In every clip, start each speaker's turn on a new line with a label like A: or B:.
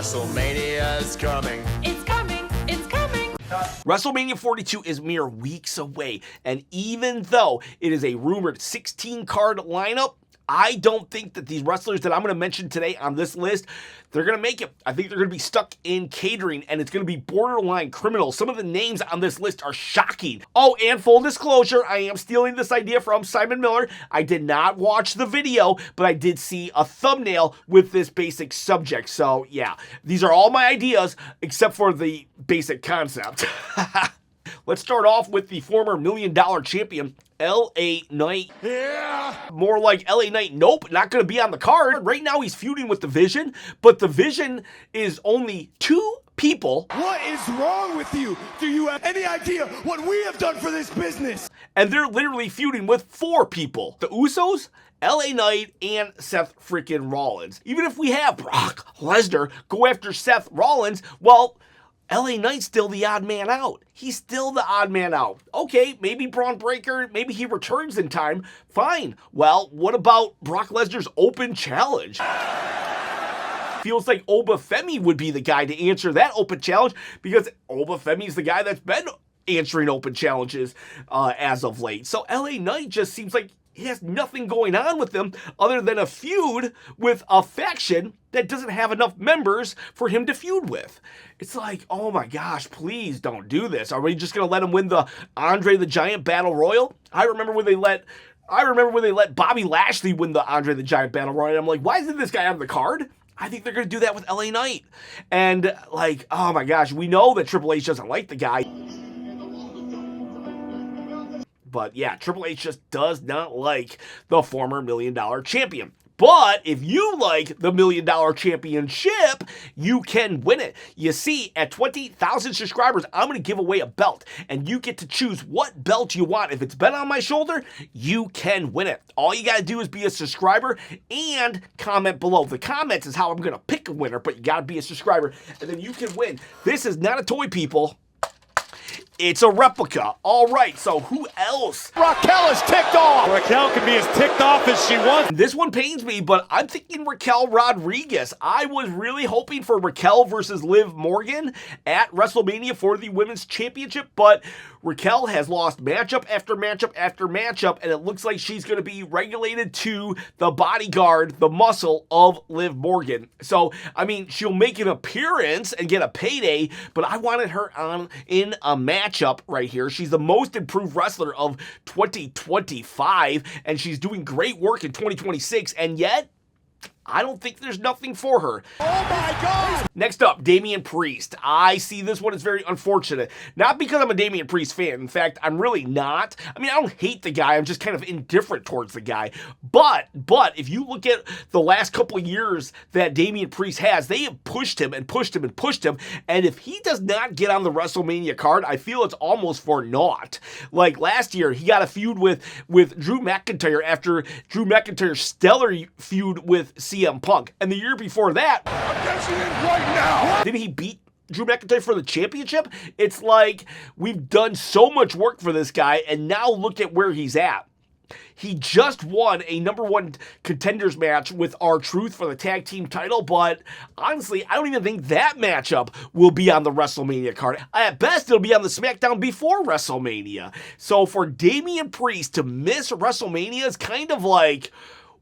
A: WrestleMania is coming.
B: It's coming. It's coming.
C: WrestleMania 42 is mere weeks away, and even though it is a rumored 16-card lineup, I don't think that these wrestlers that I'm going to mention today on this list, they're going to make it. I think they're going to be stuck in catering, and it's going to be borderline criminal. Some of the names on this list are shocking. Oh, and full disclosure, I am stealing this idea from Simon Miller. I did not watch the video, but I did see a thumbnail with this basic subject. So, yeah, these are all my ideas, except for the basic concept. Let's start off with the former $1 Million champion, LA Knight.
A: Yeah!
C: More like LA Knight, nope, not going to be on the card. Right now he's feuding with The Vision, but The Vision is only 2 people.
D: What is wrong with you? Do you have any idea what we have done for this business?
C: And they're literally feuding with 4 people. The Usos, LA Knight, and Seth freaking Rollins. Even if we have Brock Lesnar go after Seth Rollins, well, LA Knight's still the odd man out. He's still the odd man out. Okay, maybe Braun Breaker, maybe he returns in time. Fine. Well, what about Brock Lesnar's open challenge? Feels like Obafemi would be the guy to answer that open challenge, because Obafemi's the guy that's been answering open challenges as of late. So LA Knight just seems like he has nothing going on with them other than a feud with a faction that doesn't have enough members for him to feud with. It's like, oh my gosh, please don't do this. Are we just going to let him win the Andre the Giant Battle Royal? I remember when they let Bobby Lashley win the Andre the Giant Battle Royal. I'm like, why isn't this guy on the card? I think they're going to do that with LA Knight. And like, oh my gosh, we know that Triple H doesn't like the guy. But yeah, Triple H just does not like the former $1 Million champion. But if you like the $1 Million championship, you can win it. You see, at 20,000 subscribers, I'm going to give away a belt, and you get to choose what belt you want. If it's been on my shoulder, you can win it. All you got to do is be a subscriber and comment below. The comments is how I'm going to pick a winner, but you got to be a subscriber, and then you can win. This is not a toy, people. It's a replica. All right, so who else?
D: Raquel is ticked off.
A: Raquel can be as ticked off as she wants.
C: This one pains me, but I'm thinking Raquel Rodriguez. I was really hoping for Raquel versus Liv Morgan at WrestleMania for the Women's Championship, but Raquel has lost matchup after matchup after matchup, and it looks like she's going to be regulated to the bodyguard, the muscle of Liv Morgan. So, I mean, she'll make an appearance and get a payday, but I wanted her on in a matchup right here. She's the most improved wrestler of 2025, and she's doing great work in 2026, and yet I don't think there's nothing for her.
D: Oh my God!
C: Next up, Damian Priest. I see this one as very unfortunate. Not because I'm a Damian Priest fan. In fact, I'm really not. I mean, I don't hate the guy. I'm just kind of indifferent towards the guy. But if you look at the last couple of years that Damian Priest has, they have pushed him and pushed him and pushed him. And if he does not get on the WrestleMania card, I feel it's almost for naught. Like last year, he got a feud with Drew McIntyre after Drew McIntyre's stellar feud with CM Punk. And the year before that,
D: I'm catching it right now.
C: didn't he beat Drew McIntyre for the championship? It's like we've done so much work for this guy, and now look at where he's at. He just won a #1 contenders match with R-Truth for the tag team title, but honestly, I don't even think that matchup will be on the WrestleMania card. At best, it'll be on the SmackDown before WrestleMania. So for Damian Priest to miss WrestleMania is kind of like,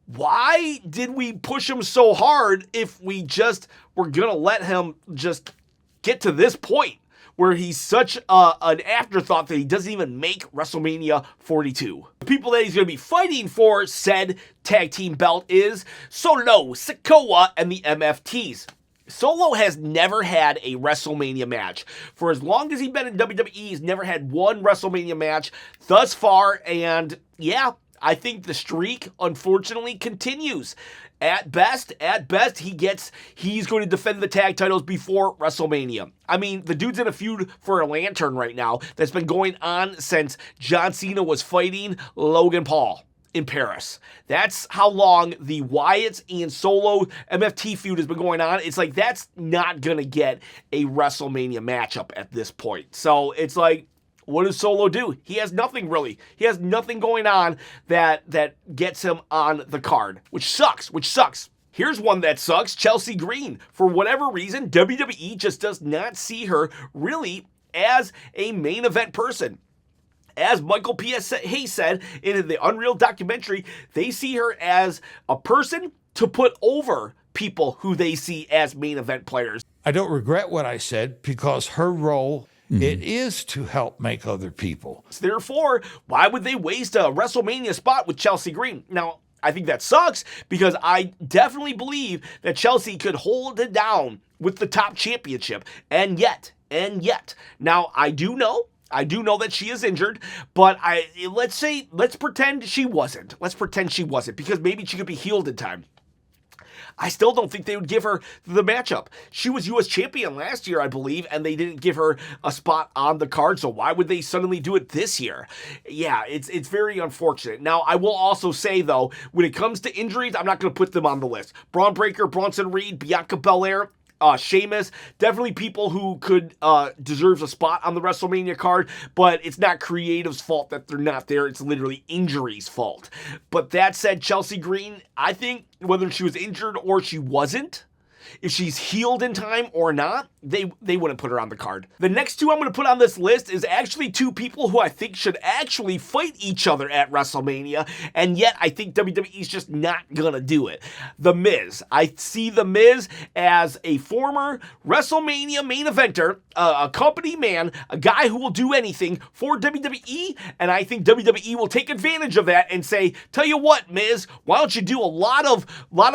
C: why did we push him so hard if we just were going to let him just get to this point where he's such an afterthought that he doesn't even make WrestleMania 42? The people that he's going to be fighting for said tag team belt is Solo Sikoa and the MFTs. Solo has never had a WrestleMania match. For as long as he's been in WWE, he's never had one WrestleMania match thus far, and yeah, I think the streak, unfortunately, continues. At best, he's going to defend the tag titles before WrestleMania. I mean, the dude's in a feud for a lantern right now that's been going on since John Cena was fighting Logan Paul in Paris. That's how long the Wyatts and Solo MFT feud has been going on. It's like, that's not going to get a WrestleMania matchup at this point. So it's like, what does Solo do? He has nothing really. He has nothing going on that gets him on the card, which sucks. Here's one that sucks, Chelsea Green. For whatever reason, WWE just does not see her really as a main event person. As Michael P.S. Hayes said in the Unreal documentary, they see her as a person to put over people who they see as main event players.
E: I don't regret what I said because her role, it is to help make other people.
C: Therefore, why would they waste a WrestleMania spot with Chelsea Green? Now, I think that sucks because I definitely believe that Chelsea could hold it down with the top championship. And yet, now I do know that she is injured, but let's pretend she wasn't. Let's pretend she wasn't because maybe she could be healed in time. I still don't think they would give her the matchup. She was U.S. champion last year, I believe, and they didn't give her a spot on the card, so why would they suddenly do it this year? Yeah, it's very unfortunate. Now, I will also say, though, when it comes to injuries, I'm not going to put them on the list. Braun Breaker, Bronson Reed, Bianca Belair, Sheamus, definitely people who could deserves a spot on the WrestleMania card, but it's not creative's fault that they're not there. It's literally injury's fault. But that said, Chelsea Green, I think whether she was injured or she wasn't, if she's healed in time or not, they wouldn't put her on the card. The next two I'm going to put on this list is actually two people who I think should actually fight each other at WrestleMania, and yet I think WWE's just not going to do it. The Miz. I see The Miz as a former WrestleMania main eventer, a company man, a guy who will do anything for WWE, and I think WWE will take advantage of that and say, tell you what, Miz, why don't you do a lot of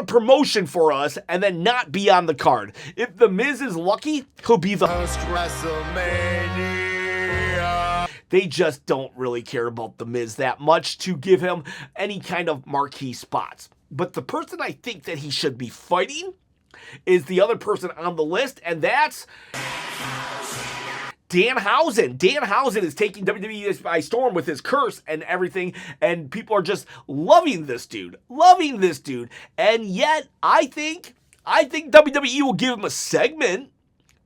C: promotion for us and then not be on the card. If The Miz is lucky, he'll be the
D: WrestleMania.
C: They just don't really care about The Miz that much to give him any kind of marquee spots. But the person I think that he should be fighting is the other person on the list, and that's Danhausen. Danhausen is taking WWE by storm with his curse and everything, and people are just loving this dude. And yet, I think WWE will give him a segment,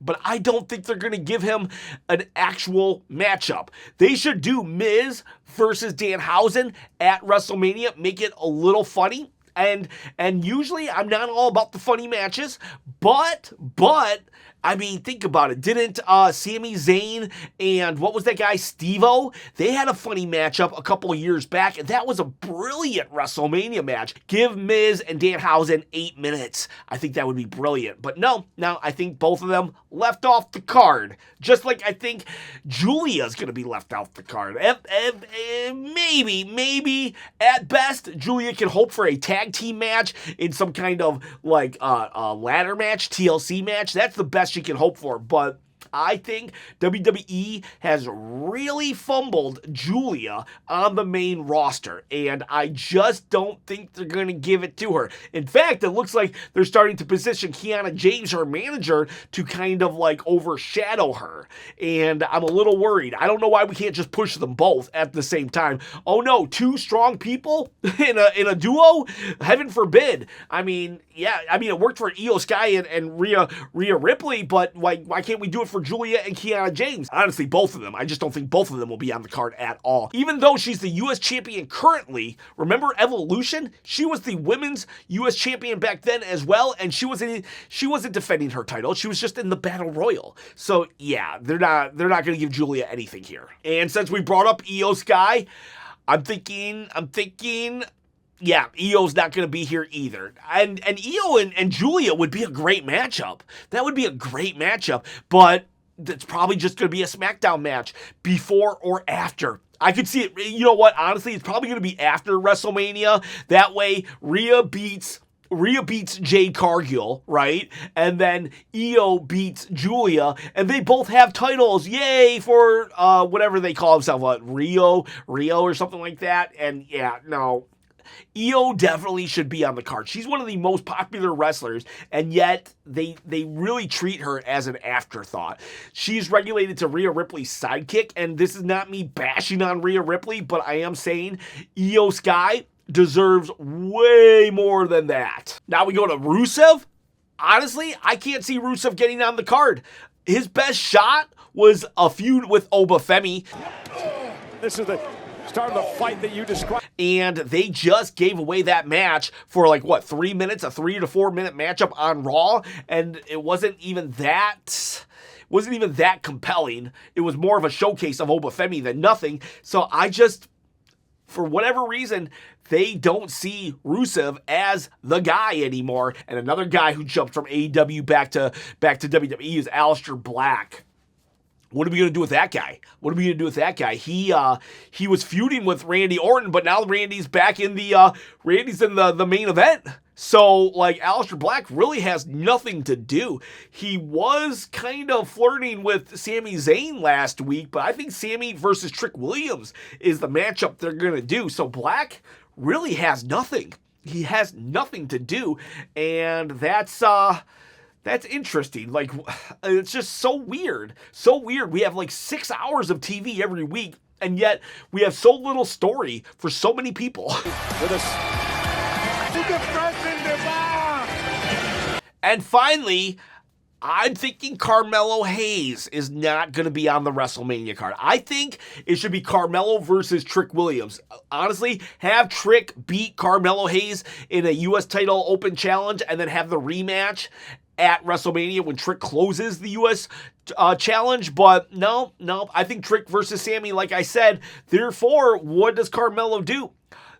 C: but I don't think they're going to give him an actual matchup. They should do Miz versus Danhausen at WrestleMania, make it a little funny. And usually I'm not all about the funny matches, but I mean, think about it. Didn't Sami Zayn and what was that guy, Steve-O? They had a funny matchup a couple of years back, and that was a brilliant WrestleMania match. Give Miz and Danhausen 8 minutes. I think that would be brilliant. But no, I think both of them left off the card. Just like I think Julia's going to be left off the card. Maybe, at best, Julia can hope for a tag team match in some kind of like ladder match, TLC match. That's the best she can hope for, but I think WWE has really fumbled Julia on the main roster, and I just don't think they're going to give it to her. In fact, it looks like they're starting to position Kiana James, her manager, to kind of like overshadow her, and I'm a little worried. I don't know why we can't just push them both at the same time. Oh no, two strong people in a duo? Heaven forbid. I mean, it worked for Iyo Sky and Rhea Ripley, but why can't we do it for Julia and Kiana James? Honestly, both of them. I just don't think both of them will be on the card at all. Even though she's the U.S. champion currently, remember Evolution? She was the women's U.S. champion back then as well, and she wasn't defending her title. She was just in the Battle Royal. So yeah, they're not going to give Julia anything here. And since we brought up Iyo Sky, I'm thinking, yeah, Io's not going to be here either. And Iyo and Julia would be a great matchup. That would be a great matchup, but it's probably just going to be a SmackDown match before or after. I could see it, you know what, honestly, it's probably going to be after WrestleMania. That way, Rhea beats Jade Cargill, right? And then Iyo beats Julia, and they both have titles. Yay for whatever they call themselves, Rio or something like that. And yeah, no. Iyo definitely should be on the card. She's one of the most popular wrestlers, and yet they really treat her as an afterthought. She's regulated to Rhea Ripley's sidekick, and this is not me bashing on Rhea Ripley, but I am saying Iyo Sky deserves way more than that. Now we go to Rusev. Honestly, I can't see Rusev getting on the card. His best shot was a feud with Obafemi.
A: This is the Started the fight that you described.
C: And they just gave away that match for like, what, 3 minutes? A 3 to 4 minute matchup on Raw. And it wasn't even that compelling. It was more of a showcase of Obafemi than nothing. So I just, for whatever reason, they don't see Rusev as the guy anymore. And another guy who jumped from AEW back to WWE is Alistair Black. What are we going to do with that guy? He was feuding with Randy Orton, but now Randy's back in the main event. So, like, Alistair Black really has nothing to do. He was kind of flirting with Sami Zayn last week, but I think Sami versus Trick Williams is the matchup they're going to do. So Black really has nothing. He has nothing to do, and that's interesting. Like, it's just so weird. So weird. We have like 6 hours of TV every week, and yet we have so little story for so many people. And finally, I'm thinking Carmelo Hayes is not going to be on the WrestleMania card. I think it should be Carmelo versus Trick Williams. Honestly, have Trick beat Carmelo Hayes in a U.S. title open challenge and then have the rematch at WrestleMania when Trick closes the U.S. challenge. But no, I think Trick versus Sami, like I said. Therefore, what does Carmelo do?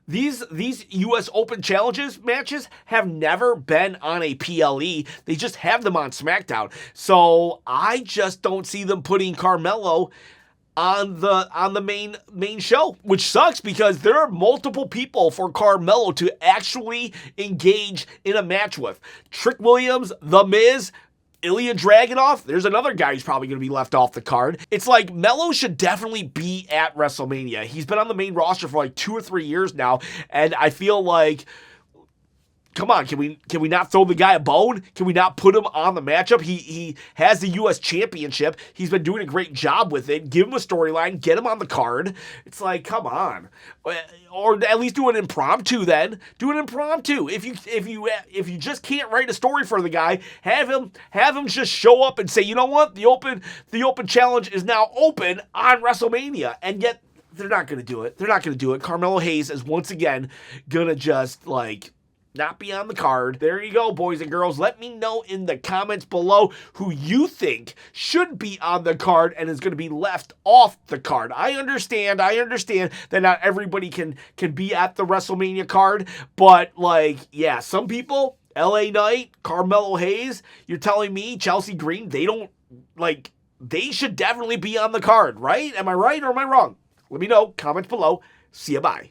C: These U.S. Open Challenges matches have never been on a PLE. They just have them on SmackDown. So I just don't see them putting Carmelo on the main show, which sucks because there are multiple people for Carmelo to actually engage in a match with. Trick Williams, The Miz, Ilya Dragunov, there's another guy who's probably going to be left off the card. It's like Melo should definitely be at WrestleMania. He's been on the main roster for like 2 or 3 years now, and I feel like, come on, can we not throw the guy a bone? Can we not put him on the matchup? He has the U.S. Championship. He's been doing a great job with it. Give him a storyline. Get him on the card. It's like, come on. Or at least do an impromptu then. Do an impromptu. If you just can't write a story for the guy, have him just show up and say, you know what? The open challenge is now open on WrestleMania. And yet they're not going to do it. Carmelo Hayes is once again going to just like not be on the card. There you go, boys and girls. Let me know in the comments below who you think should be on the card and is going to be left off the card. I understand that not everybody can be at the WrestleMania card, but like, yeah, some people, LA Knight, Carmelo Hayes, you're telling me Chelsea Green, they should definitely be on the card, right? Am I right or am I wrong? Let me know, comments below. See ya, bye.